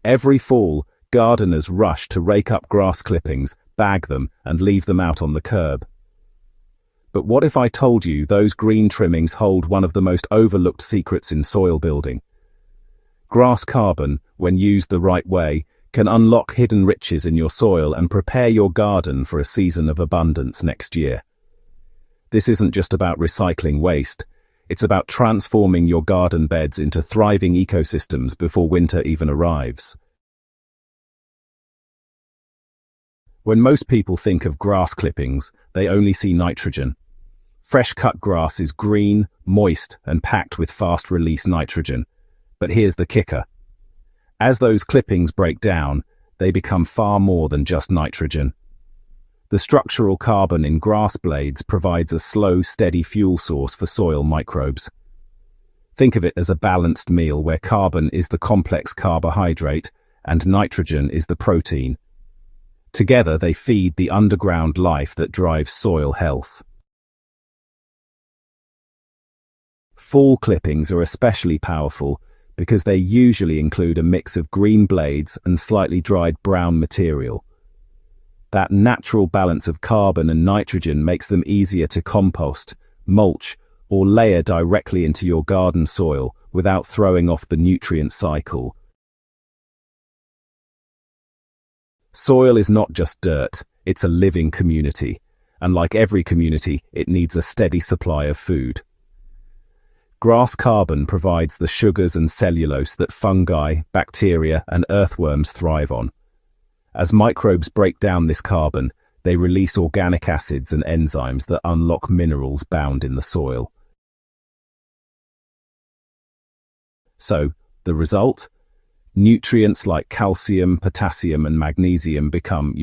Every fall, gardeners rush to rake up grass clippings, bag them, and leave them out on the curb. But what if I told you those green trimmings hold one of the most overlooked secrets in soil building? Grass carbon, when used the right way, can unlock hidden riches in your soil and prepare your garden for a season of abundance next year. This isn't just about recycling waste, it's about transforming your garden beds into thriving ecosystems before winter even arrives. When most people think of grass clippings, they only see nitrogen. Fresh-cut grass is green, moist, and packed with fast-release nitrogen. But here's the kicker. As those clippings break down, they become far more than just nitrogen. The structural carbon in grass blades provides a slow, steady fuel source for soil microbes. Think of it as a balanced meal where carbon is the complex carbohydrate and nitrogen is the protein. Together they feed the underground life that drives soil health. Fall clippings are especially powerful because they usually include a mix of green blades and slightly dried brown material. That natural balance of carbon and nitrogen makes them easier to compost, mulch, or layer directly into your garden soil without throwing off the nutrient cycle. Soil is not just dirt, it's a living community, and like every community, it needs a steady supply of food. Grass carbon provides the sugars and cellulose that fungi, bacteria, and earthworms thrive on. As microbes break down this carbon, they release organic acids and enzymes that unlock minerals bound in the soil. So, the result? Nutrients like calcium, potassium, and magnesium become,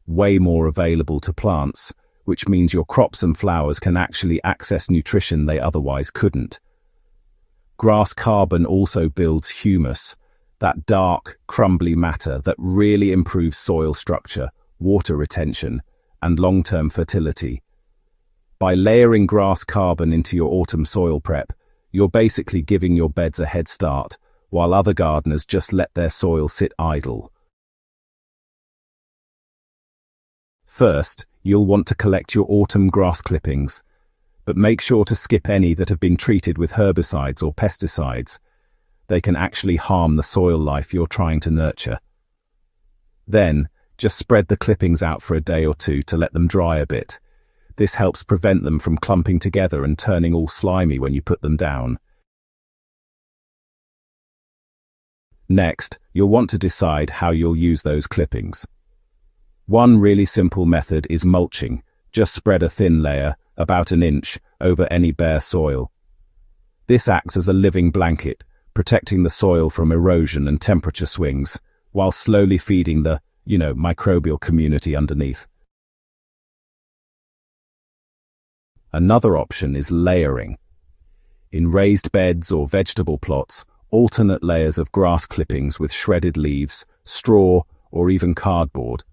way more available to plants, which means your crops and flowers can actually access nutrition they otherwise couldn't. Grass carbon also builds humus, that dark, crumbly matter that really improves soil structure, water retention, and long-term fertility. By layering grass carbon into your autumn soil prep, you're basically giving your beds a head start, while other gardeners just let their soil sit idle. First, you'll want to collect your autumn grass clippings, but make sure to skip any that have been treated with herbicides or pesticides. They can actually harm the soil life you're trying to nurture. Then, just spread the clippings out for a day or two to let them dry a bit. This helps prevent them from clumping together and turning all slimy when you put them down. Next, you'll want to decide how you'll use those clippings. One really simple method is mulching. Just spread a thin layer, about an inch, over any bare soil. This acts as a living blanket, protecting the soil from erosion and temperature swings, while slowly feeding the, microbial community underneath. Another option is layering. In raised beds or vegetable plots, alternate layers of grass clippings with shredded leaves, straw, or even cardboard.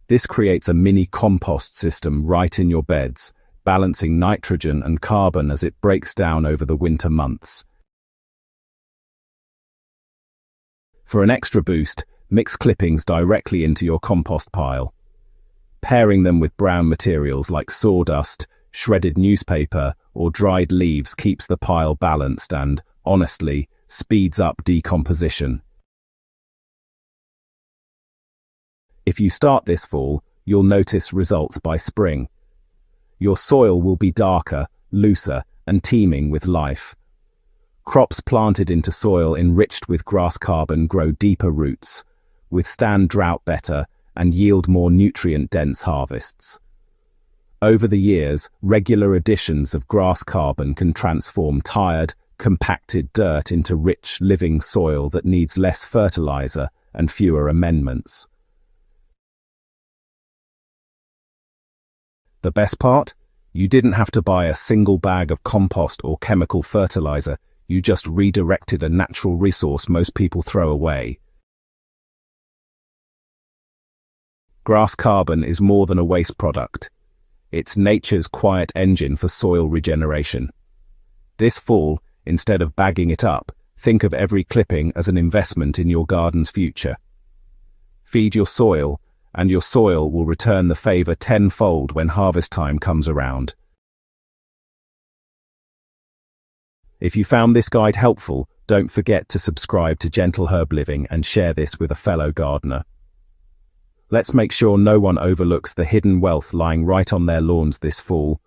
This creates a mini compost system right in your beds, balancing nitrogen and carbon as it breaks down over the winter months. For an extra boost, mix clippings directly into your compost pile. Pairing them with brown materials like sawdust, shredded newspaper, or dried leaves keeps the pile balanced and, honestly, speeds up decomposition. If you start this fall, you'll notice results by spring. Your soil will be darker, looser, and teeming with life. Crops planted into soil enriched with grass carbon grow deeper roots, withstand drought better, and yield more nutrient-dense harvests. Over the years, regular additions of grass carbon can transform tired, compacted dirt into rich, living soil that needs less fertilizer and fewer amendments. The best part? You didn't have to buy a single bag of compost or chemical fertilizer. You just redirected a natural resource most people throw away. Grass carbon is more than a waste product. It's nature's quiet engine for soil regeneration. This fall, instead of bagging it up, Think of every clipping as an investment in your garden's future. Feed your soil, and your soil will return the favor tenfold when harvest time comes around. If you found this guide helpful, don't forget to subscribe to Gentle Herb Living and share this with a fellow gardener. Let's make sure no one overlooks the hidden wealth lying right on their lawns this fall.